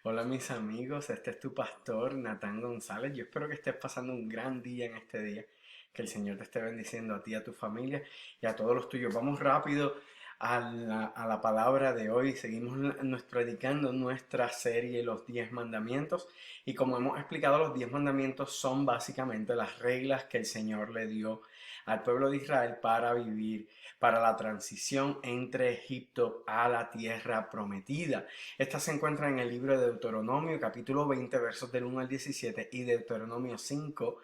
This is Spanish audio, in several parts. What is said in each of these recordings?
Hola mis amigos, este es tu pastor Natán González. Yo espero que estés pasando un gran día en este día, que el Señor te esté bendiciendo a ti, a tu familia y a todos los tuyos. Vamos rápido a la palabra de hoy. Seguimos predicando nuestra serie Los 10 Mandamientos y como hemos explicado, los 10 Mandamientos son básicamente las reglas que el Señor le dio al pueblo de Israel para vivir, para la transición entre Egipto a la tierra prometida. Esta se encuentra en el libro de Deuteronomio, capítulo 20, versos del 1 al 17, y Deuteronomio 5,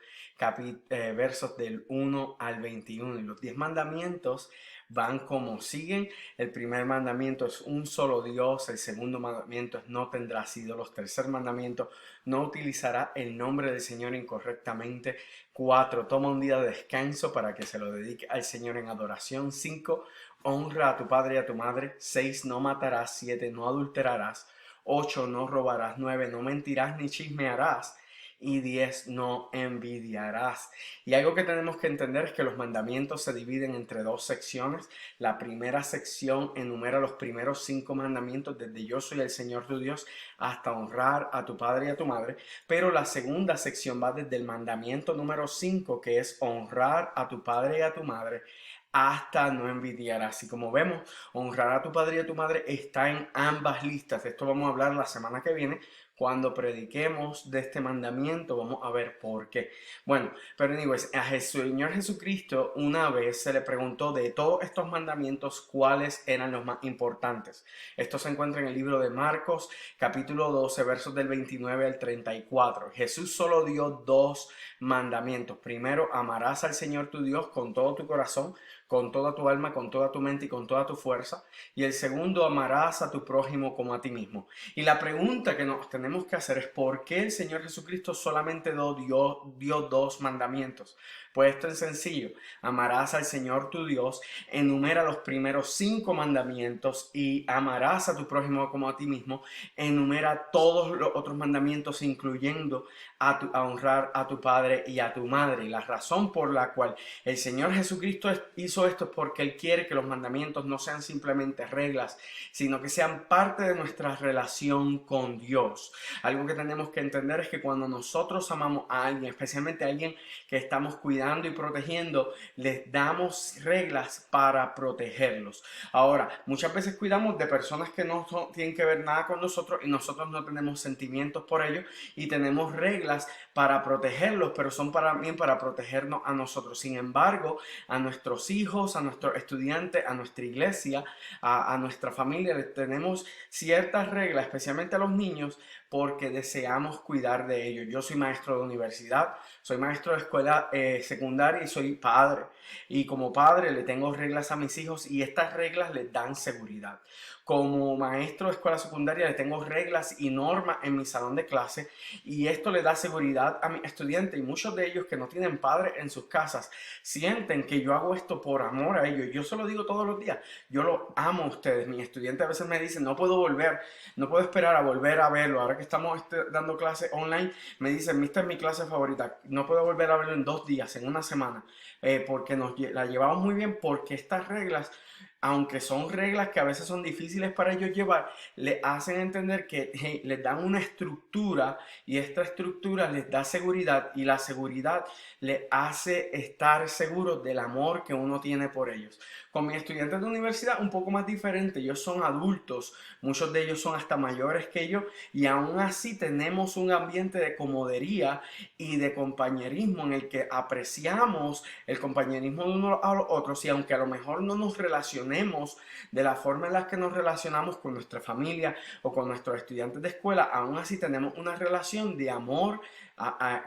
versos del 1 al 21. Y los 10 mandamientos van como siguen. El primer mandamiento es un solo Dios. El segundo mandamiento es no tendrás ídolos. Tercer mandamiento, no utilizará el nombre del Señor incorrectamente. 4, toma un día de descanso para que se lo dedique al Señor en adoración. 5, honra a tu padre y a tu madre. 6, no matarás. 7, no adulterarás. 8, no robarás. 9, no mentirás ni chismearás. Y 10, no envidiarás. Y algo que tenemos que entender es que los mandamientos se dividen entre dos secciones. La primera sección enumera los primeros 5 mandamientos desde yo soy el Señor tu Dios hasta honrar a tu padre y a tu madre. Pero la segunda sección va desde el mandamiento número 5, que es honrar a tu padre y a tu madre, hasta no envidiarás. Y como vemos, honrar a tu padre y a tu madre está en ambas listas. De esto vamos a hablar la semana que viene. Cuando prediquemos de este mandamiento, vamos a ver por qué. Bueno, pero anyways, a Señor Jesucristo una vez se le preguntó de todos estos mandamientos cuáles eran los más importantes. Esto se encuentra en el libro de Marcos, capítulo 12, versos del 29 al 34. Jesús solo dio dos mandamientos. Primero, amarás al Señor tu Dios con todo tu corazón, con toda tu alma, con toda tu mente y con toda tu fuerza. Y el segundo, amarás a tu prójimo como a ti mismo. Y la pregunta que nos tenemos que hacer es ¿por qué el Señor Jesucristo solamente dio dos mandamientos? Pues esto es sencillo. Amarás al Señor tu Dios, enumera los primeros 5 mandamientos, y amarás a tu prójimo como a ti mismo, enumera todos los otros mandamientos, incluyendo a honrar a tu padre y a tu madre. Y la razón por la cual el Señor Jesucristo hizo esto es porque Él quiere que los mandamientos no sean simplemente reglas, sino que sean parte de nuestra relación con Dios. Algo que tenemos que entender es que cuando nosotros amamos a alguien, especialmente a alguien que estamos cuidando y protegiendo, les damos reglas para protegerlos. Ahora, muchas veces cuidamos de personas que no tienen que ver nada con nosotros y nosotros no tenemos sentimientos por ellos y tenemos reglas para protegerlos, pero son también para protegernos a nosotros. Sin embargo, a nuestros hijos, a nuestros estudiantes, a nuestra iglesia, a nuestra familia, les tenemos ciertas reglas, especialmente a los niños, porque deseamos cuidar de ellos. Yo soy maestro de universidad, soy maestro de escuela secundaria y soy padre. Y como padre le tengo reglas a mis hijos y estas reglas les dan seguridad. Como maestro de escuela secundaria le tengo reglas y normas en mi salón de clase y esto le da seguridad a mis estudiantes, y muchos de ellos que no tienen padres en sus casas sienten que yo hago esto por amor a ellos. Yo se lo digo todos los días, yo los amo a ustedes. Mis estudiantes a veces me dicen no puedo volver, no puedo esperar a volver a verlo. Ahora que estamos dando clases online, me dicen, esta es mi clase favorita, no puedo volver a verlo en 2 días, en una semana, porque la llevamos muy bien, porque estas reglas, aunque son reglas que a veces son difíciles para ellos llevar, les hacen entender que hey, les dan una estructura, y esta estructura les da seguridad, y la seguridad les hace estar seguros del amor que uno tiene por ellos. Con mis estudiantes de universidad un poco más diferente, ellos son adultos, muchos de ellos son hasta mayores que yo, y aún así tenemos un ambiente de comodería y de compañerismo en el que apreciamos el compañerismo de unos a los otros, y aunque a lo mejor no nos relacionemos de la forma en la que nos relacionamos con nuestra familia o con nuestros estudiantes de escuela, aún así tenemos una relación de amor,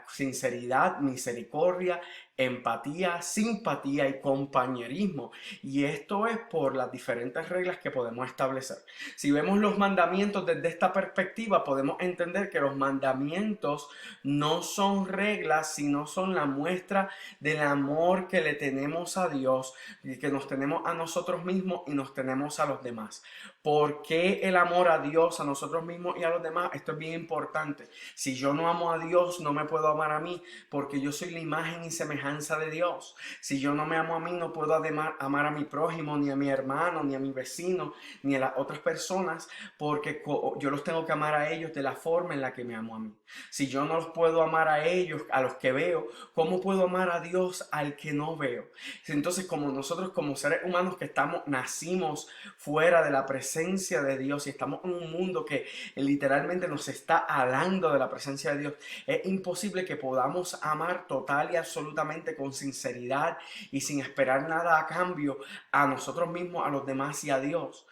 sinceridad, misericordia, empatía, simpatía y compañerismo. Y esto es por las diferentes reglas que podemos establecer. Si vemos los mandamientos desde esta perspectiva, podemos entender que los mandamientos no son reglas, sino son la muestra del amor que le tenemos a Dios, y que nos tenemos a nosotros mismos y nos tenemos a los demás. ¿Por qué el amor a Dios, a nosotros mismos y a los demás? Esto es bien importante. Si yo no amo a Dios, no me puedo amar a mí, porque yo soy la imagen y semejanza semejanza de Dios. Si yo no me amo a mí, no puedo amar a mi prójimo, ni a mi hermano, ni a mi vecino, ni a las otras personas, porque yo los tengo que amar a ellos de la forma en la que me amo a mí. Si yo no los puedo amar a ellos, a los que veo, ¿cómo puedo amar a Dios al que no veo? Entonces, como nosotros como seres humanos que nacimos fuera de la presencia de Dios y estamos en un mundo que literalmente nos está alando de la presencia de Dios, es imposible que podamos amar total y absolutamente con sinceridad y sin esperar nada a cambio a nosotros mismos, a los demás y a Dios.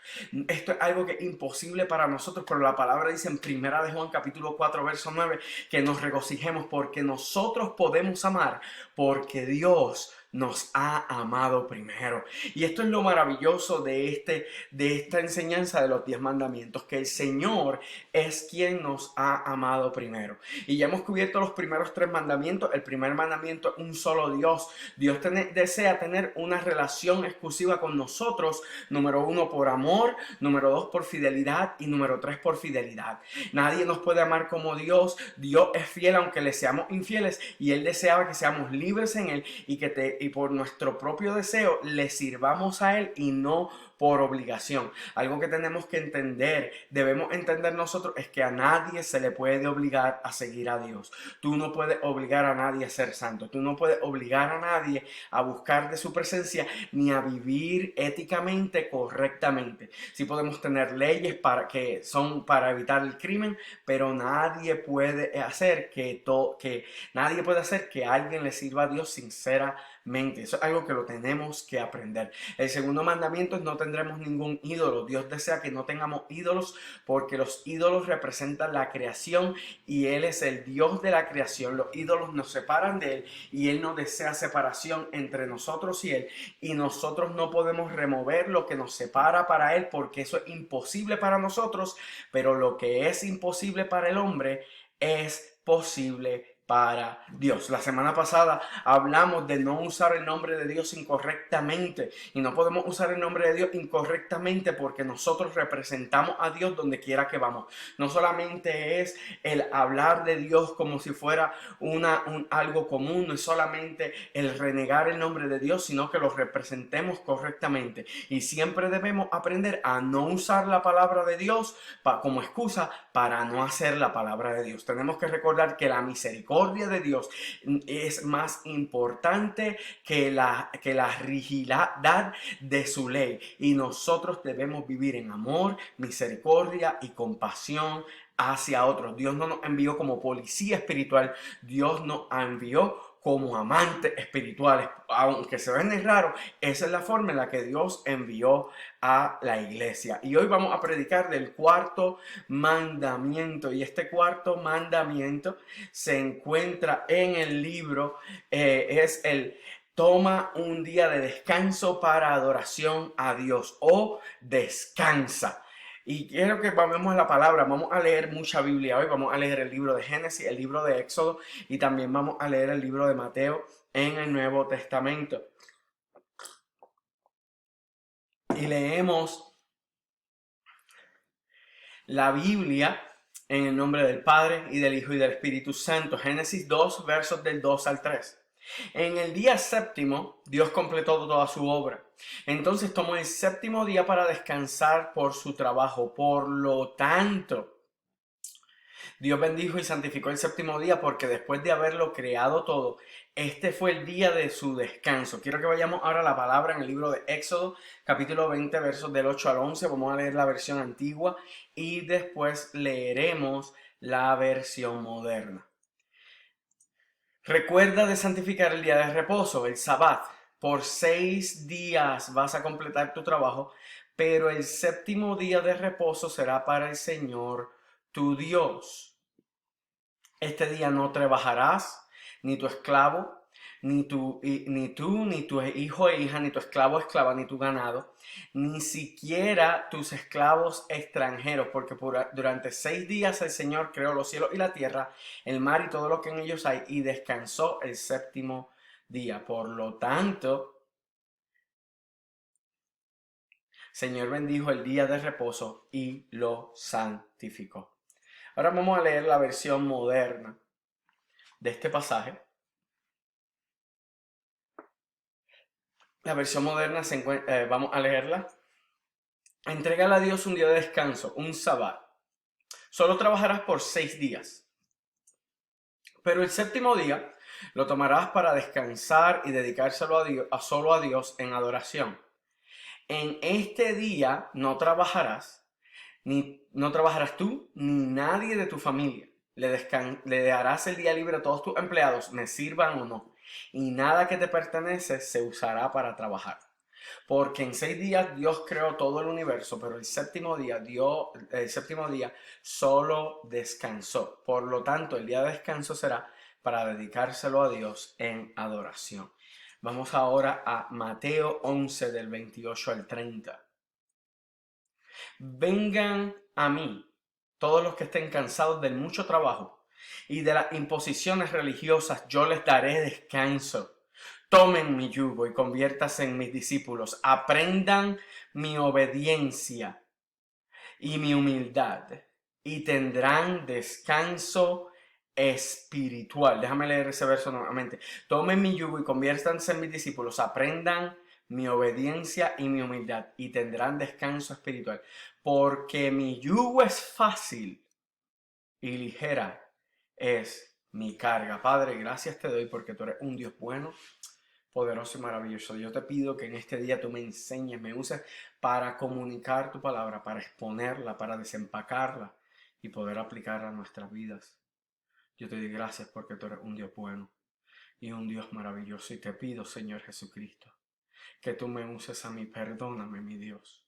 Esto es algo que es imposible para nosotros, pero la palabra dice en Primera de Juan capítulo 4 verso 9 que nos regocijemos porque nosotros podemos amar porque Dios nos ha amado primero. Y esto es lo maravilloso de esta enseñanza de los 10 mandamientos, que el Señor es quien nos ha amado primero. Y ya hemos cubierto los primeros 3 mandamientos. El primer mandamiento es un solo Dios. Dios desea tener una relación exclusiva con nosotros. Número 1 por amor, número 2 por fidelidad y número 3 por fidelidad. Nadie nos puede amar como Dios. Dios es fiel aunque le seamos infieles y Él deseaba que seamos libres en Él y por nuestro propio deseo le sirvamos a Él y no por obligación. Algo que tenemos que entender, debemos entender nosotros, es que a nadie se le puede obligar a seguir a Dios. Tú no puedes obligar a nadie a ser santo. Tú no puedes obligar a nadie a buscar de su presencia ni a vivir éticamente correctamente. Sí podemos tener leyes que son para evitar el crimen, pero nadie puede hacer nadie puede hacer que alguien le sirva a Dios sinceramente. Eso es algo que lo tenemos que aprender. El segundo mandamiento es no tendremos ningún ídolo. Dios desea que no tengamos ídolos porque los ídolos representan la creación y Él es el Dios de la creación. Los ídolos nos separan de Él y Él no desea separación entre nosotros y Él. Y nosotros no podemos remover lo que nos separa para Él porque eso es imposible para nosotros, pero lo que es imposible para el hombre es posible para Dios. La semana pasada hablamos de no usar el nombre de Dios incorrectamente y no podemos usar el nombre de Dios incorrectamente porque nosotros representamos a Dios donde quiera que vamos. No solamente es el hablar de Dios como si fuera algo común, no es solamente el renegar el nombre de Dios, sino que lo representemos correctamente y siempre debemos aprender a no usar la palabra de Dios como excusa para no hacer la palabra de Dios. Tenemos que recordar que la misericordia de Dios es más importante que la rigidez de su ley y nosotros debemos vivir en amor, misericordia y compasión hacia otros. Dios no nos envió como policía espiritual, Dios nos envió como amantes espirituales. Aunque se ven raro, esa es la forma en la que Dios envió a la iglesia. Y hoy vamos a predicar del cuarto mandamiento. Y este cuarto mandamiento se encuentra en el libro, es el toma un día de descanso para adoración a Dios o descansa. Y quiero que vamos a la palabra, vamos a leer mucha Biblia hoy, vamos a leer el libro de Génesis, el libro de Éxodo y también vamos a leer el libro de Mateo en el Nuevo Testamento. Y leemos la Biblia en el nombre del Padre y del Hijo y del Espíritu Santo. Génesis 2, versos del 2 al 3. En el día séptimo, Dios completó toda su obra. Entonces tomó el séptimo día para descansar por su trabajo. Por lo tanto, Dios bendijo y santificó el séptimo día porque después de haberlo creado todo, este fue el día de su descanso. Quiero que vayamos ahora a la palabra en el libro de Éxodo, capítulo 20, versos del 8 al 11. Vamos a leer la versión antigua y después leeremos la versión moderna. Recuerda de santificar el día de reposo, el Sabbat. Por 6 días vas a completar tu trabajo, pero el séptimo día de reposo será para el Señor tu Dios. Este día no trabajarás, ni tu esclavo, ni tú, ni tu hijo e hija, ni tu esclavo o esclava, ni tu ganado, ni siquiera tus esclavos extranjeros, porque durante 6 días el Señor creó los cielos y la tierra, el mar y todo lo que en ellos hay, y descansó el séptimo día. Por lo tanto, Señor bendijo el día de reposo y lo santificó. Ahora vamos a leer la versión moderna de este pasaje. La versión moderna vamos a leerla. Entrégale a Dios un día de descanso, un sabbat. Solo trabajarás por 6 días. Pero el séptimo día lo tomarás para descansar y dedicárselo a Dios, solo a Dios en adoración. En este día no trabajarás tú ni nadie de tu familia. Le darás el día libre a todos tus empleados, me sirvan o no. Y nada que te pertenece se usará para trabajar. Porque en 6 días Dios creó todo el universo, pero el séptimo día solo descansó. Por lo tanto, el día de descanso será para dedicárselo a Dios en adoración. Vamos ahora a Mateo 11 del 28 al 30. Vengan a mí todos los que estén cansados del mucho trabajo y de las imposiciones religiosas, yo les daré descanso. Tomen mi yugo y conviértanse en mis discípulos. Aprendan mi obediencia y mi humildad y tendrán descanso espiritual. Déjame leer ese verso nuevamente. Tomen mi yugo y conviértanse en mis discípulos. Aprendan mi obediencia y mi humildad y tendrán descanso espiritual. Porque mi yugo es fácil y ligera es mi carga. Padre, gracias te doy porque tú eres un Dios bueno, poderoso y maravilloso. Yo te pido que en este día tú me enseñes, me uses para comunicar tu palabra, para exponerla, para desempacarla y poder aplicarla a nuestras vidas. Yo te doy gracias porque tú eres un Dios bueno y un Dios maravilloso. Y te pido, Señor Jesucristo, que tú me uses a mí. Perdóname, mi Dios,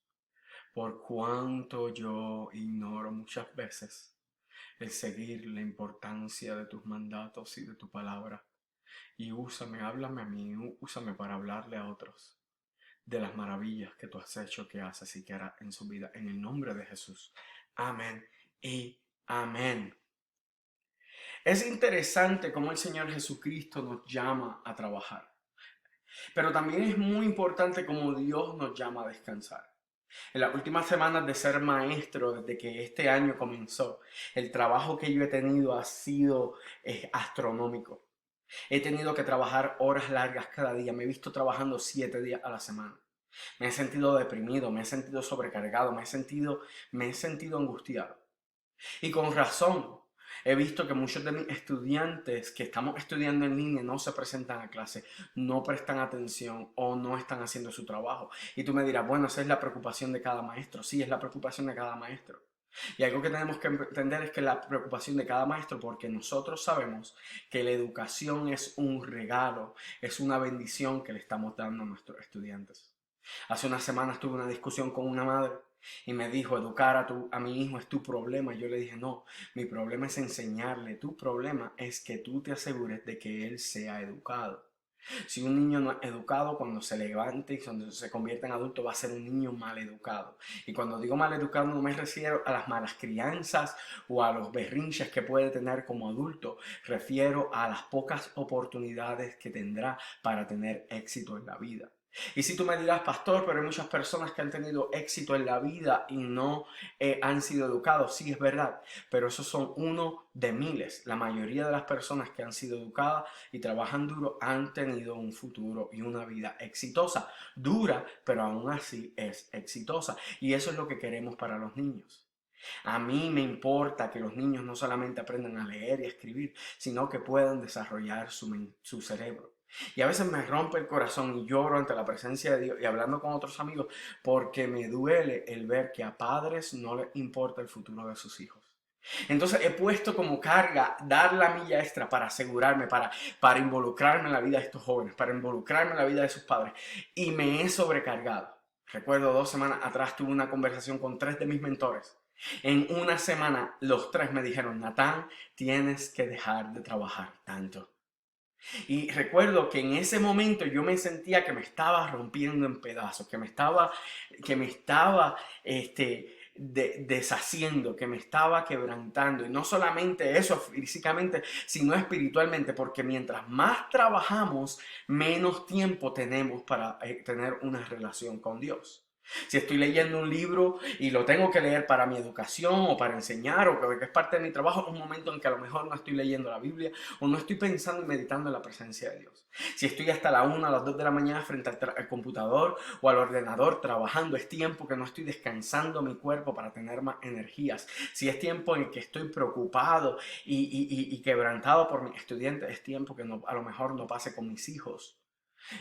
por cuanto yo ignoro muchas veces el seguir la importancia de tus mandatos y de tu palabra. Y úsame, háblame a mí, úsame para hablarle a otros de las maravillas que tú has hecho, que haces y que harás en su vida. En el nombre de Jesús. Amén y amén. Es interesante cómo el Señor Jesucristo nos llama a trabajar. Pero también es muy importante cómo Dios nos llama a descansar. En las últimas semanas de ser maestro, desde que este año comenzó, el trabajo que yo he tenido ha sido astronómico. He tenido que trabajar horas largas cada día. Me he visto trabajando 7 días a la semana. Me he sentido deprimido, me he sentido sobrecargado, me he sentido angustiado. Y con razón, he visto que muchos de mis estudiantes que estamos estudiando en línea no se presentan a clase, no prestan atención o no están haciendo su trabajo. Y tú me dirás, bueno, esa es la preocupación de cada maestro. Sí, es la preocupación de cada maestro. Y algo que tenemos que entender es que la preocupación de cada maestro, porque nosotros sabemos que la educación es un regalo, es una bendición que le estamos dando a nuestros estudiantes. Hace unas semanas tuve una discusión con una madre y me dijo, educar a mi hijo es tu problema. Y yo le dije, no, mi problema es enseñarle. Tu problema es que tú te asegures de que él sea educado. Si un niño no es educado, cuando se levante y cuando se convierta en adulto, va a ser un niño mal educado. Y cuando digo mal educado, no me refiero a las malas crianzas o a los berrinches que puede tener como adulto. Refiero a las pocas oportunidades que tendrá para tener éxito en la vida. Y si tú me dirás, pastor, pero hay muchas personas que han tenido éxito en la vida y no han sido educados. Sí, es verdad, pero esos son uno de miles. La mayoría de las personas que han sido educadas y trabajan duro han tenido un futuro y una vida exitosa. Dura, pero aún así es exitosa. Y eso es lo que queremos para los niños. A mí me importa que los niños no solamente aprendan a leer y a escribir, sino que puedan desarrollar su cerebro. Y a veces me rompe el corazón y lloro ante la presencia de Dios y hablando con otros amigos porque me duele el ver que a padres no les importa el futuro de sus hijos. Entonces he puesto como carga dar la milla extra para asegurarme, para involucrarme en la vida de estos jóvenes, para involucrarme en la vida de sus padres. Y me he sobrecargado. Recuerdo 2 semanas atrás tuve una conversación con 3 de mis mentores. En una semana los 3 me dijeron, Natán, tienes que dejar de trabajar tanto. Y recuerdo que en ese momento yo me sentía que me estaba rompiendo en pedazos, que me estaba deshaciendo, que me estaba quebrantando. Y no solamente eso físicamente, sino espiritualmente, porque mientras más trabajamos, menos tiempo tenemos para tener una relación con Dios. Si estoy leyendo un libro y lo tengo que leer para mi educación o para enseñar o que es parte de mi trabajo, es un momento en que a lo mejor no estoy leyendo la Biblia o no estoy pensando y meditando en la presencia de Dios. Si estoy hasta la 1, a las 2 de la mañana frente al computador o al ordenador trabajando, es tiempo que no estoy descansando mi cuerpo para tener más energías. Si es tiempo en el que estoy preocupado y quebrantado por mis estudiantes, es tiempo que a lo mejor no pase con mis hijos.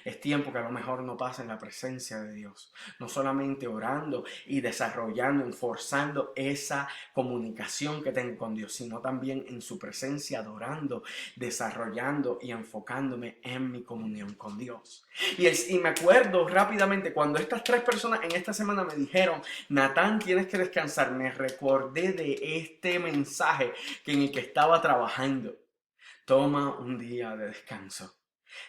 Es tiempo que a lo mejor no pasa en la presencia de Dios. No solamente orando y desarrollando, forzando esa comunicación que tengo con Dios, sino también en su presencia, adorando, desarrollando y enfocándome en mi comunión con Dios. Y me acuerdo rápidamente cuando estas 3 personas en esta semana me dijeron: Natán, tienes que descansar. Me recordé de este mensaje en el que estaba trabajando. Toma un día de descanso.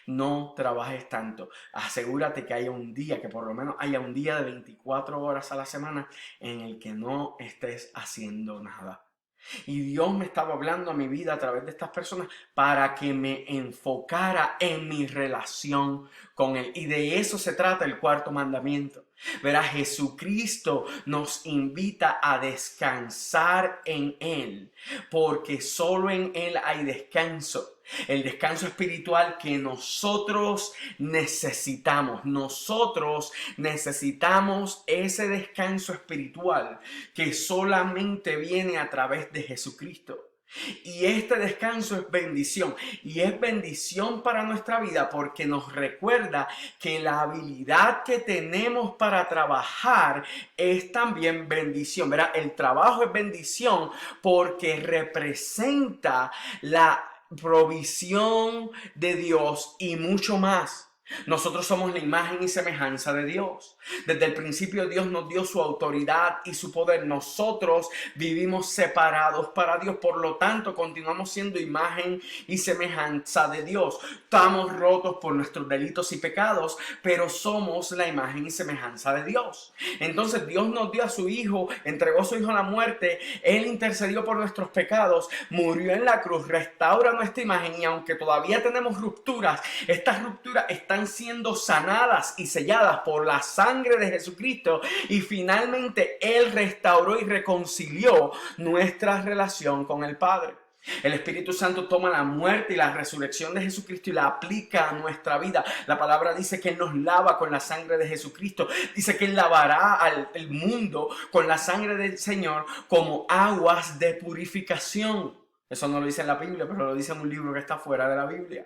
No trabajes tanto. Asegúrate que haya un día, que por lo menos haya un día de 24 horas a la semana en el que no estés haciendo nada. Y Dios me estaba hablando a mi vida a través de estas personas para que me enfocara en mi relación con Él. Y de eso se trata el 4º mandamiento. Verás, Jesucristo nos invita a descansar en Él, porque solo en Él hay descanso. El descanso espiritual que nosotros necesitamos. Nosotros necesitamos ese descanso espiritual que solamente viene a través de Jesucristo. Y este descanso es bendición, y es bendición para nuestra vida porque nos recuerda que la habilidad que tenemos para trabajar es también bendición. ¿Verdad? El trabajo es bendición porque representa la provisión de Dios y mucho más. Nosotros somos la imagen y semejanza de Dios. Desde el principio Dios nos dio su autoridad y su poder. Nosotros vivimos separados para Dios, por lo tanto continuamos siendo imagen y semejanza de Dios. Estamos rotos por nuestros delitos y pecados, pero somos la imagen y semejanza de Dios. Entonces Dios nos dio a su Hijo, entregó a su Hijo a la muerte, Él intercedió por nuestros pecados, murió en la cruz, restaura nuestra imagen, y aunque todavía tenemos rupturas, estas rupturas están siendo sanadas y selladas por la sangre de Jesucristo, y finalmente Él restauró y reconcilió nuestra relación con el Padre. El Espíritu Santo toma la muerte y la resurrección de Jesucristo y la aplica a nuestra vida. La palabra dice que Él nos lava con la sangre de Jesucristo. Dice que Él lavará al mundo con la sangre del Señor como aguas de purificación. Eso no lo dice en la Biblia, pero lo dice en un libro que está fuera de la Biblia.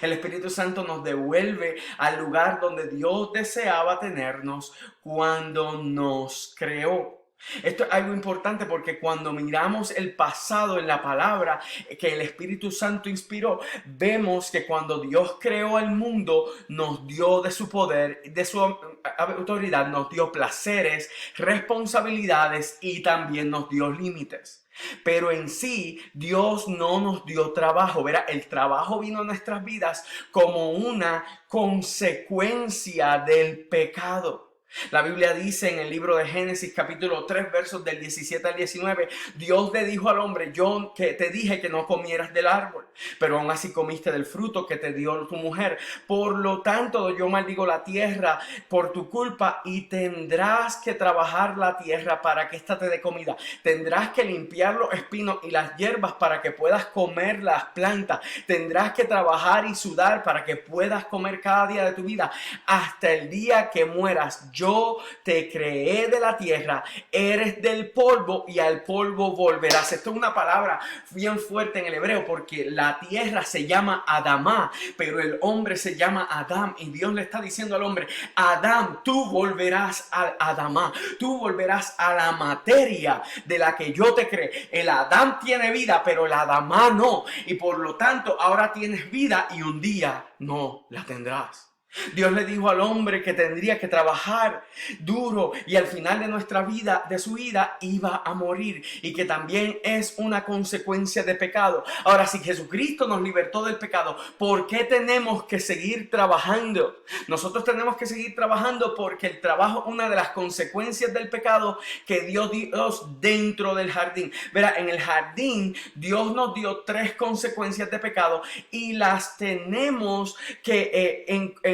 El Espíritu Santo nos devuelve al lugar donde Dios deseaba tenernos cuando nos creó. Esto es algo importante porque cuando miramos el pasado en la palabra que el Espíritu Santo inspiró, vemos que cuando Dios creó el mundo, nos dio de su poder, de su autoridad, nos dio placeres, responsabilidades y también nos dio límites. Pero en sí, Dios no nos dio trabajo. Verá, el trabajo vino a nuestras vidas como una consecuencia del pecado. La Biblia dice en el libro de Génesis capítulo 3 versos del 17 al 19, Dios le dijo al hombre: yo que te dije que no comieras del árbol, pero aún así comiste del fruto que te dio tu mujer. Por lo tanto, yo maldigo la tierra por tu culpa, y tendrás que trabajar la tierra para que ésta te dé comida. Tendrás que limpiar los espinos y las hierbas para que puedas comer las plantas. Tendrás que trabajar y sudar para que puedas comer cada día de tu vida hasta el día que mueras. Yo te creé de la tierra, eres del polvo y al polvo volverás. Esto es una palabra bien fuerte en el hebreo porque la tierra se llama Adamá, pero el hombre se llama Adán, y Dios le está diciendo al hombre: Adán, tú volverás al Adamá, tú volverás a la materia de la que yo te creé. El Adán tiene vida, pero el Adamá no, y por lo tanto ahora tienes vida y un día no la tendrás. Dios le dijo al hombre que tendría que trabajar duro y al final de nuestra vida, de su vida, iba a morir, y que también es una consecuencia de pecado. Ahora, si Jesucristo nos libertó del pecado, ¿por qué tenemos que seguir trabajando? Nosotros tenemos que seguir trabajando porque el trabajo es una de las consecuencias del pecado que dio Dios dentro del jardín. Verá, en el jardín Dios nos dio 3 consecuencias de pecado y las tenemos que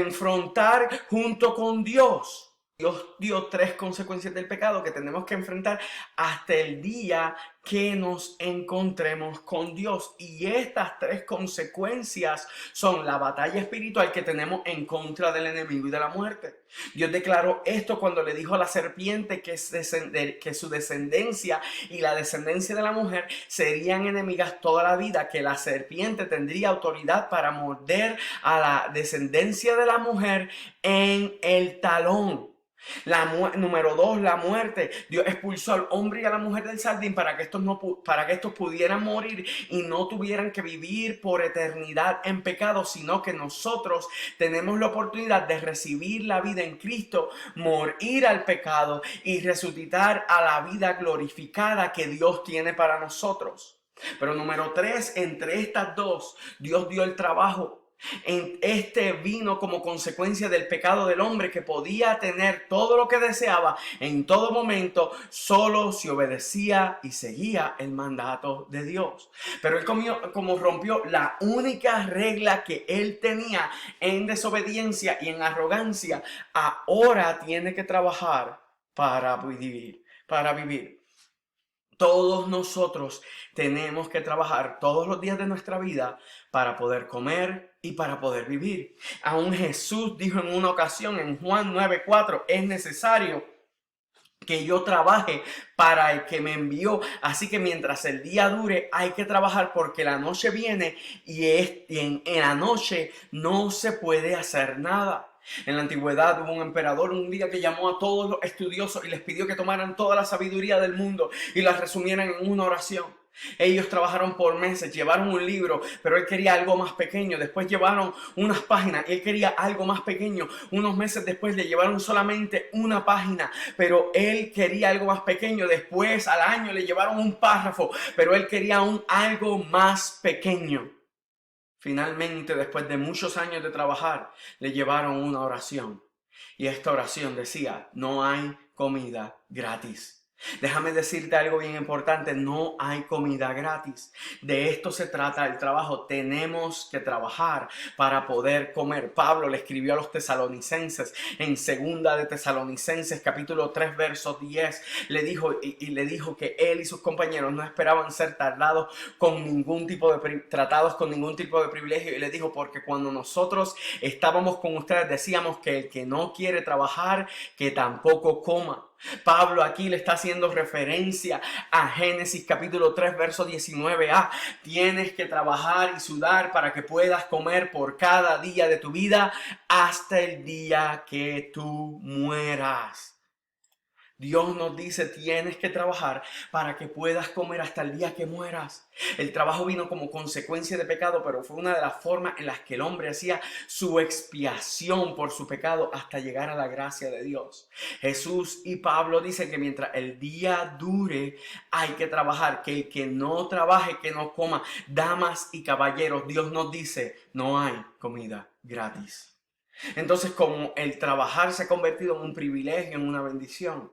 enfrentar junto con Dios. Dios dio 3 consecuencias del pecado que tenemos que enfrentar hasta el día que nos encontremos con Dios. Y estas 3 consecuencias son la batalla espiritual que tenemos en contra del enemigo y de la muerte. Dios declaró esto cuando le dijo a la serpiente que su descendencia y la descendencia de la mujer serían enemigas toda la vida, que la serpiente tendría autoridad para morder a la descendencia de la mujer en el talón. Número 2, la muerte. Dios expulsó al hombre y a la mujer del jardín para que estos pudieran morir y no tuvieran que vivir por eternidad en pecado, sino que nosotros tenemos la oportunidad de recibir la vida en Cristo, morir al pecado y resucitar a la vida glorificada que Dios tiene para nosotros. Pero número 3, entre estas dos, Dios dio el trabajo. Este vino como consecuencia del pecado del hombre, que podía tener todo lo que deseaba en todo momento solo si obedecía y seguía el mandato de Dios. Pero él como rompió la única regla que él tenía en desobediencia y en arrogancia, ahora tiene que trabajar para vivir. Todos nosotros tenemos que trabajar todos los días de nuestra vida para poder comer y para poder vivir. Aún Jesús dijo en una ocasión en Juan 9:4, es necesario que yo trabaje para el que me envió. Así que mientras el día dure hay que trabajar, porque la noche viene y en la noche no se puede hacer nada. En la antigüedad hubo un emperador un día que llamó a todos los estudiosos y les pidió que tomaran toda la sabiduría del mundo y la resumieran en una oración. Ellos trabajaron por meses, llevaron un libro, pero él quería algo más pequeño. Después llevaron unas páginas, él quería algo más pequeño. Unos meses después le llevaron solamente una página, pero él quería algo más pequeño. Después, al año, le llevaron un párrafo, pero él quería algo más pequeño. Finalmente, después de muchos años de trabajar, le llevaron una oración. Y esta oración decía: no hay comida gratis. Déjame decirte algo bien importante: no hay comida gratis. De esto se trata el trabajo. Tenemos que trabajar para poder comer. Pablo le escribió a los tesalonicenses en 2 de Tesalonicenses capítulo 3 verso 10. Le dijo que él y sus compañeros no esperaban ser tratados con ningún tipo de privilegio. Y le dijo: porque cuando nosotros estábamos con ustedes decíamos que el que no quiere trabajar, que tampoco coma. Pablo aquí le está haciendo referencia a Génesis capítulo 3 verso 19a. Tienes que trabajar y sudar para que puedas comer por cada día de tu vida hasta el día que tú mueras. Dios nos dice: tienes que trabajar para que puedas comer hasta el día que mueras. El trabajo vino como consecuencia de pecado, pero fue una de las formas en las que el hombre hacía su expiación por su pecado hasta llegar a la gracia de Dios. Jesús y Pablo dicen que mientras el día dure hay que trabajar, que el que no trabaje, que no coma. Damas y caballeros, Dios nos dice: no hay comida gratis. Entonces, como el trabajar se ha convertido en un privilegio, en una bendición,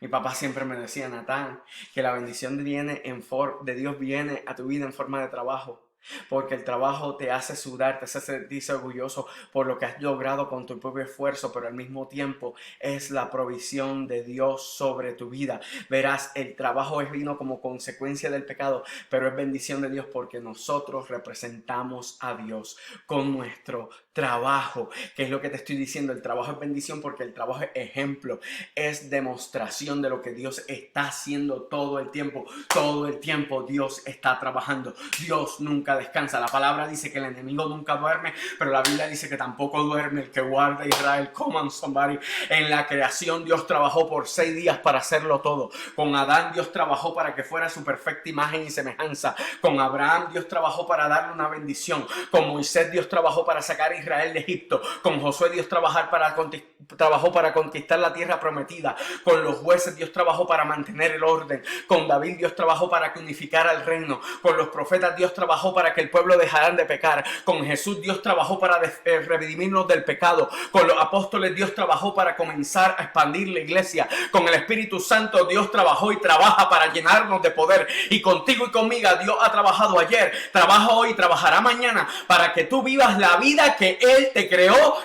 mi papá siempre me decía: Natán, que la bendición de Dios viene a tu vida en forma de trabajo. Porque el trabajo te hace sudar, te hace sentirse orgulloso por lo que has logrado con tu propio esfuerzo, pero al mismo tiempo es la provisión de Dios sobre tu vida. Verás, el trabajo vino como consecuencia del pecado, pero es bendición de Dios porque nosotros representamos a Dios con nuestro trabajo. ¿Qué es lo que te estoy diciendo? El trabajo es bendición porque el trabajo es ejemplo, es demostración de lo que Dios está haciendo todo el tiempo. Todo el tiempo Dios está trabajando. Dios nunca descansa. La palabra dice que el enemigo nunca duerme, pero la Biblia dice que tampoco duerme el que guarda a Israel. Come on, somebody. En la creación Dios trabajó por 6 días para hacerlo todo. Con Adán Dios trabajó para que fuera su perfecta imagen y semejanza. Con Abraham Dios trabajó para darle una bendición. Con Moisés Dios trabajó para sacar a Israel de Egipto. Con Josué Dios trabajó para conquistar la tierra prometida. Con los jueces Dios trabajó para mantener el orden. Con David Dios trabajó para que unificara el reino. Con los profetas Dios trabajó para que el pueblo dejaran de pecar. Con Jesús Dios trabajó para redimirnos del pecado. Con los apóstoles Dios trabajó para comenzar a expandir la iglesia. Con el Espíritu Santo Dios trabajó y trabaja para llenarnos de poder. Y contigo y conmigo Dios ha trabajado ayer, trabaja hoy y trabajará mañana para que tú vivas la vida que Él te creó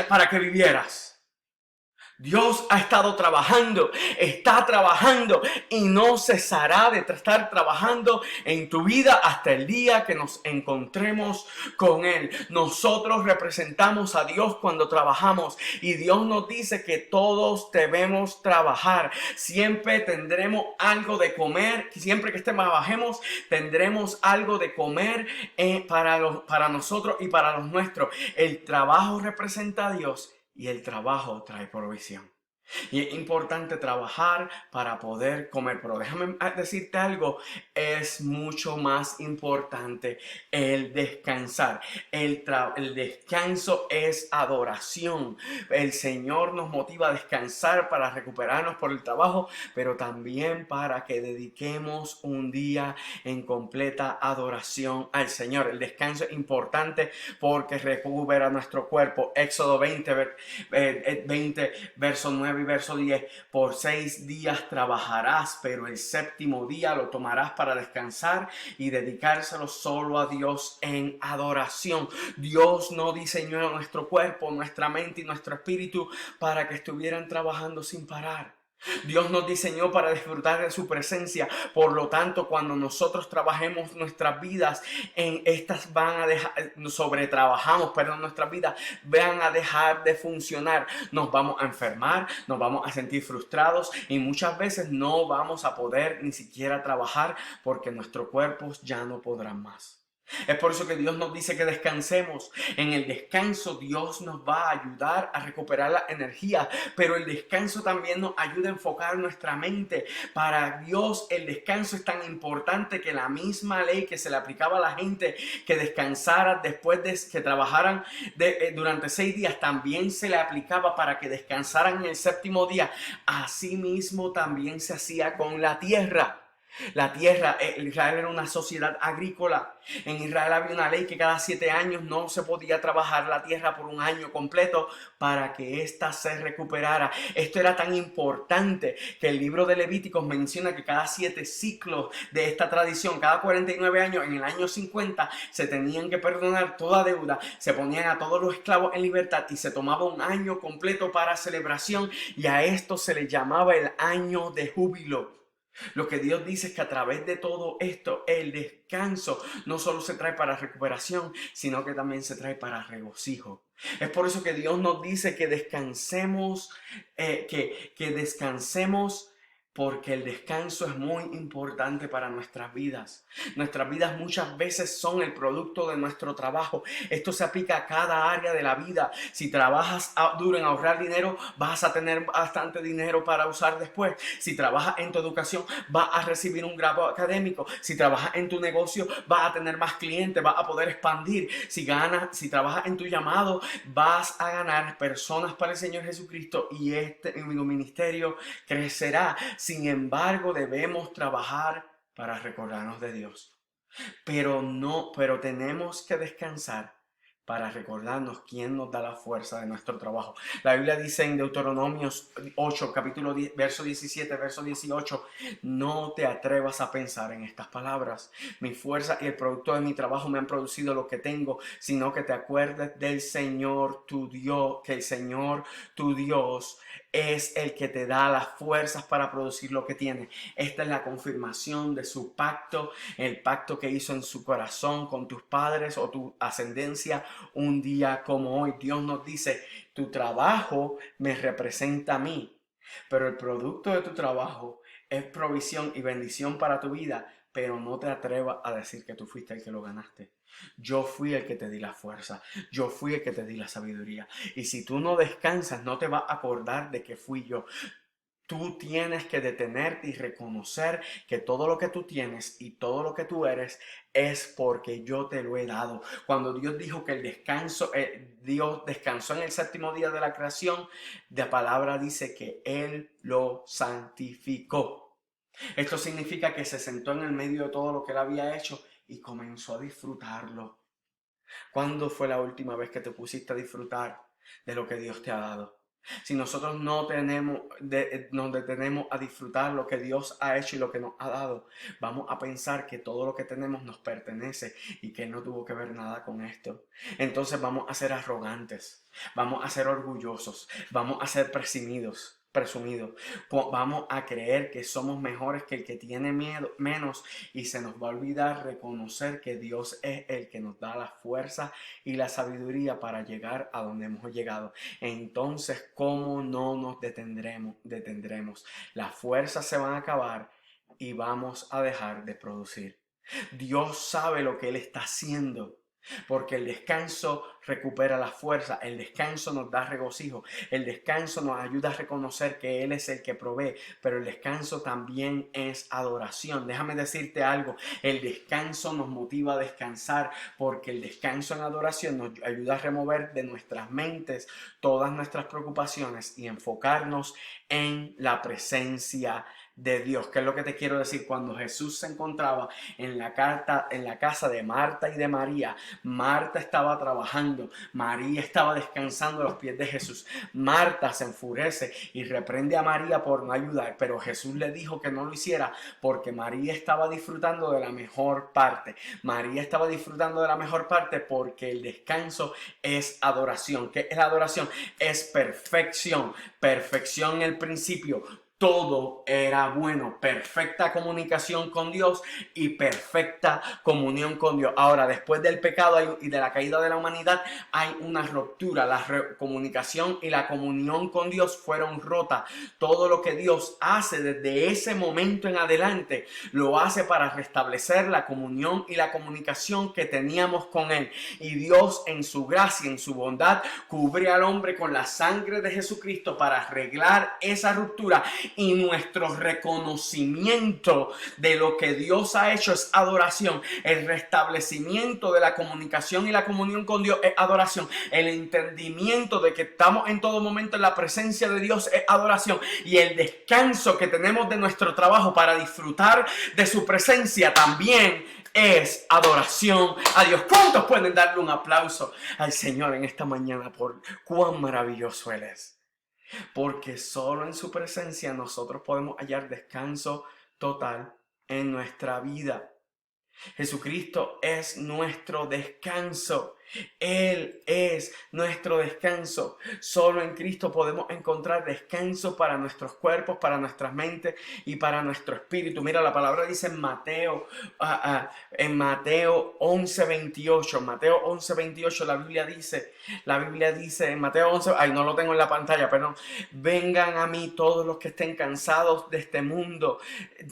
para que vivieras. Dios ha estado trabajando, está trabajando y no cesará de estar trabajando en tu vida hasta el día que nos encontremos con Él. Nosotros representamos a Dios cuando trabajamos y Dios nos dice que todos debemos trabajar. Siempre tendremos algo de comer, siempre que trabajemos tendremos algo de comer para nosotros y para los nuestros. El trabajo representa a Dios. Y el trabajo trae provisión. Y es importante trabajar para poder comer. Pero déjame decirte algo, es mucho más importante el descansar. El descanso es adoración. El Señor nos motiva a descansar para recuperarnos por el trabajo, pero también para que dediquemos un día en completa adoración al Señor. El descanso es importante porque recupera nuestro cuerpo. Éxodo 20, verso 9 y verso 10. Por 6 días trabajarás, pero el séptimo día lo tomarás para descansar y dedicárselo solo a Dios en adoración. Dios no diseñó nuestro cuerpo, nuestra mente y nuestro espíritu para que estuvieran trabajando sin parar. Dios nos diseñó para disfrutar de su presencia. Por lo tanto, cuando nosotros trabajemos nuestras vidas en estas van a dejar, nuestras vidas van a dejar de funcionar. Nos vamos a enfermar, nos vamos a sentir frustrados y muchas veces no vamos a poder ni siquiera trabajar porque nuestros cuerpos ya no podrán más. Es por eso que Dios nos dice que descansemos. En el descanso Dios nos va a ayudar a recuperar la energía, pero el descanso también nos ayuda a enfocar nuestra mente. Para Dios el descanso es tan importante que la misma ley que se le aplicaba a la gente que descansara después de que trabajaran durante 6 días, también se le aplicaba para que descansaran en el séptimo día. Asimismo también se hacía con la tierra. La tierra, Israel era una sociedad agrícola. En Israel había una ley que cada 7 años no se podía trabajar la tierra por un año completo para que ésta se recuperara. Esto era tan importante que el libro de Levíticos menciona que cada 7 ciclos de esta tradición, cada 49 años, en el año 50, se tenían que perdonar toda deuda, se ponían a todos los esclavos en libertad y se tomaba un año completo para celebración y a esto se le llamaba el año de júbilo. Lo que Dios dice es que a través de todo esto, el descanso no solo se trae para recuperación, sino que también se trae para regocijo. Es por eso que Dios nos dice que descansemos, que descansemos porque el descanso es muy importante para nuestras vidas. Nuestras vidas muchas veces son el producto de nuestro trabajo. Esto se aplica a cada área de la vida. Si trabajas duro en ahorrar dinero, vas a tener bastante dinero para usar después. Si trabajas en tu educación, vas a recibir un grado académico. Si trabajas en tu negocio, vas a tener más clientes, vas a poder expandir. Si trabajas en tu llamado, vas a ganar personas para el Señor Jesucristo y tu ministerio crecerá. Sin embargo, debemos trabajar para recordarnos de Dios. Pero tenemos que descansar para recordarnos quién nos da la fuerza de nuestro trabajo. La Biblia dice en Deuteronomio 8, capítulo 10, verso 17, verso 18, no te atrevas a pensar en estas palabras. Mi fuerza y el producto de mi trabajo me han producido lo que tengo, sino que te acuerdes del Señor tu Dios, que el Señor tu Dios es el que te da las fuerzas para producir lo que tienes. Esta es la confirmación de su pacto, el pacto que hizo en su corazón con tus padres o tu ascendencia un día como hoy. Dios nos dice, tu trabajo me representa a mí, pero el producto de tu trabajo es provisión y bendición para tu vida, pero no te atrevas a decir que tú fuiste el que lo ganaste. Yo fui el que te di la fuerza, yo fui el que te di la sabiduría. Y si tú no descansas, no te vas a acordar de que fui yo. Tú tienes que detenerte y reconocer que todo lo que tú tienes y todo lo que tú eres es porque yo te lo he dado. Cuando Dios dijo que el descanso, Dios descansó en el séptimo día de la creación, la palabra dice que Él lo santificó. Esto significa que se sentó en el medio de todo lo que Él había hecho y comenzó a disfrutarlo. ¿Cuándo fue la última vez que te pusiste a disfrutar de lo que Dios te ha dado? Si nosotros no nos detenemos a disfrutar lo que Dios ha hecho y lo que nos ha dado, vamos a pensar que todo lo que tenemos nos pertenece y que Él no tuvo que ver nada con esto. Entonces vamos a ser arrogantes, vamos a ser orgullosos, vamos a ser presumidos. Vamos a creer que somos mejores que el que tiene menos, y se nos va a olvidar reconocer que Dios es el que nos da la fuerza y la sabiduría para llegar a donde hemos llegado. Entonces, ¿cómo no nos detendremos? Las fuerzas se van a acabar y vamos a dejar de producir. Dios sabe lo que Él está haciendo, porque el descanso recupera la fuerza, el descanso nos da regocijo, el descanso nos ayuda a reconocer que Él es el que provee, pero el descanso también es adoración. Déjame decirte algo, el descanso nos motiva a descansar, porque el descanso en adoración nos ayuda a remover de nuestras mentes todas nuestras preocupaciones y enfocarnos en la presencia de Dios. ¿Qué es lo que te quiero decir? Cuando Jesús se encontraba en la casa de Marta y de María, Marta estaba trabajando, María estaba descansando a los pies de Jesús. Marta se enfurece y reprende a María por no ayudar, pero Jesús le dijo que no lo hiciera porque María estaba disfrutando de la mejor parte. María estaba disfrutando de la mejor parte porque el descanso es adoración. ¿Qué es la adoración? Es perfección. Perfección en el principio. Todo era bueno, perfecta comunicación con Dios y perfecta comunión con Dios. Ahora, después del pecado y de la caída de la humanidad, hay una ruptura. La comunicación y la comunión con Dios fueron rotas. Todo lo que Dios hace desde ese momento en adelante, lo hace para restablecer la comunión y la comunicación que teníamos con Él. Y Dios, en su gracia, en su bondad, cubre al hombre con la sangre de Jesucristo para arreglar esa ruptura. Y nuestro reconocimiento de lo que Dios ha hecho es adoración. El restablecimiento de la comunicación y la comunión con Dios es adoración. El entendimiento de que estamos en todo momento en la presencia de Dios es adoración. Y el descanso que tenemos de nuestro trabajo para disfrutar de su presencia también es adoración a Dios. ¿Cuántos pueden darle un aplauso al Señor en esta mañana por cuán maravilloso Él es? Porque solo en su presencia nosotros podemos hallar descanso total en nuestra vida. Jesucristo es nuestro descanso. Él es nuestro descanso. Solo en Cristo podemos encontrar descanso para nuestros cuerpos, para nuestras mentes y para nuestro espíritu. Mira, la palabra dice en Mateo 11:28. Mateo 11:28, la Biblia dice en Mateo 11, no lo tengo en la pantalla, perdón. Vengan a mí todos los que estén cansados de este mundo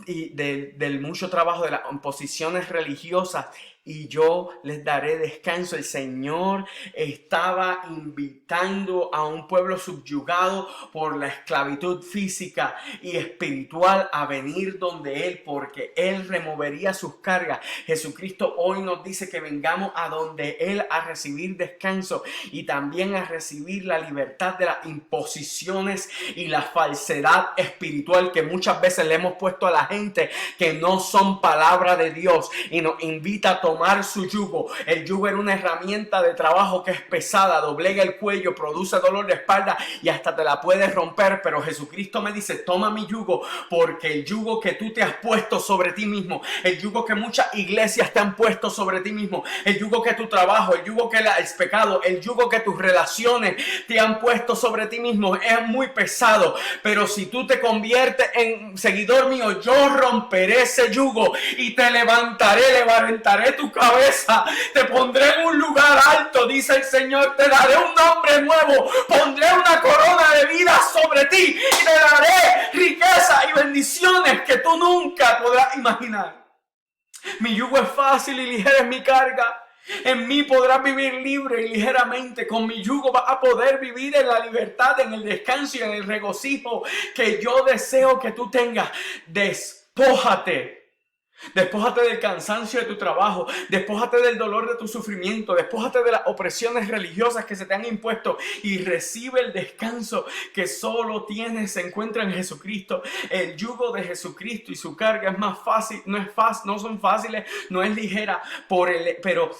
y del mucho trabajo, de las imposiciones religiosas, y yo les daré descanso. El Señor estaba invitando a un pueblo subyugado por la esclavitud física y espiritual a venir donde Él, porque Él removería sus cargas. Jesucristo hoy nos dice que vengamos a donde Él a recibir descanso y también a recibir la libertad de las imposiciones y la falsedad espiritual que muchas veces le hemos puesto a la gente, que no son palabra de Dios, y nos invita a tomar su yugo. El yugo era una herramienta de trabajo que es pesada, doblega el cuello, produce dolor de espalda y hasta te la puedes romper, pero Jesucristo me dice: toma mi yugo, porque el yugo que tú te has puesto sobre ti mismo, el yugo que muchas iglesias te han puesto sobre ti mismo, el yugo que tu trabajo, el yugo que el pecado, el yugo que tus relaciones te han puesto sobre ti mismo es muy pesado, pero si tú te conviertes en seguidor mío, yo romperé ese yugo y te levantaré tu cabeza, te pondré en un lugar alto, dice el Señor, te daré un nombre nuevo, pondré una corona de vida sobre ti y te daré riqueza y bendiciones que tú nunca podrás imaginar. Mi yugo es fácil y ligera es mi carga. En mí podrás vivir libre y ligeramente. Con mi yugo vas a poder vivir en la libertad, en el descanso y en el regocijo que yo deseo que tú tengas. Despójate Despójate del cansancio de tu trabajo, despójate del dolor de tu sufrimiento, despójate de las opresiones religiosas que se te han impuesto y recibe el descanso que solo tienes, se encuentra en Jesucristo. El yugo de Jesucristo y su carga es más fácil, no son fáciles, no es ligera, pero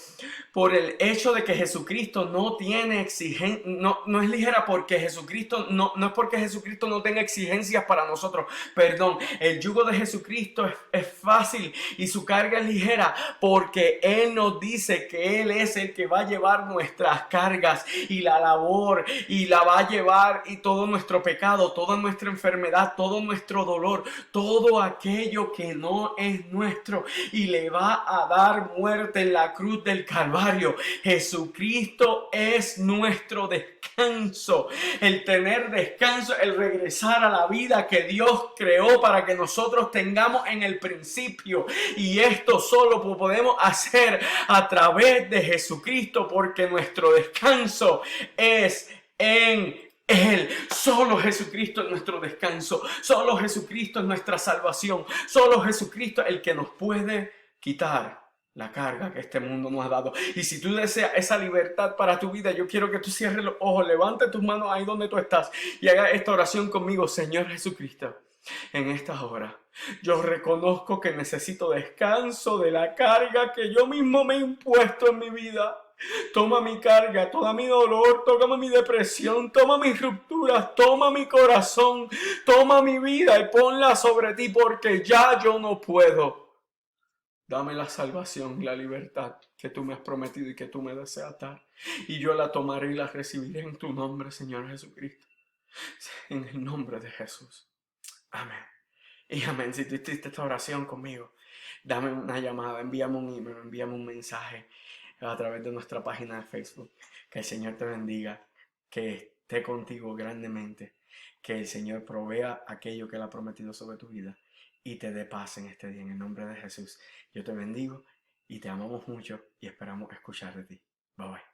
por el hecho de que Jesucristo no tiene exigencia, no es ligera porque Jesucristo, no es porque Jesucristo no tenga exigencias para nosotros, perdón, el yugo de Jesucristo es fácil y su carga es ligera porque Él nos dice que Él es el que va a llevar nuestras cargas y la labor y la va a llevar y todo nuestro pecado, toda nuestra enfermedad, todo nuestro dolor, todo aquello que no es nuestro y le va a dar muerte en la cruz del Calvario. Jesucristo es nuestro descanso, el tener descanso, el regresar a la vida que Dios creó para que nosotros tengamos en el principio, y esto solo podemos hacer a través de Jesucristo porque nuestro descanso es en Él. Solo Jesucristo es nuestro descanso, solo Jesucristo es nuestra salvación, solo Jesucristo es el que nos puede quitar la carga que este mundo nos ha dado. Y si tú deseas esa libertad para tu vida, yo quiero que tú cierres los ojos, levante tus manos ahí donde tú estás y haga esta oración conmigo. Señor Jesucristo, en esta hora yo reconozco que necesito descanso de la carga que yo mismo me he impuesto en mi vida. Toma mi carga, toma mi dolor, toma mi depresión, toma mis rupturas, toma mi corazón, toma mi vida y ponla sobre ti porque ya yo no puedo. Dame la salvación y la libertad que tú me has prometido y que tú me deseas dar. Y yo la tomaré y la recibiré en tu nombre, Señor Jesucristo. En el nombre de Jesús. Amén. Y amén. Si tú hiciste esta oración conmigo, dame una llamada, envíame un email, envíame un mensaje a través de nuestra página de Facebook. Que el Señor te bendiga, que esté contigo grandemente, que el Señor provea aquello que Él ha prometido sobre tu vida y te dé paz en este día. En el nombre de Jesús, yo te bendigo y te amamos mucho y esperamos escuchar de ti. Bye bye.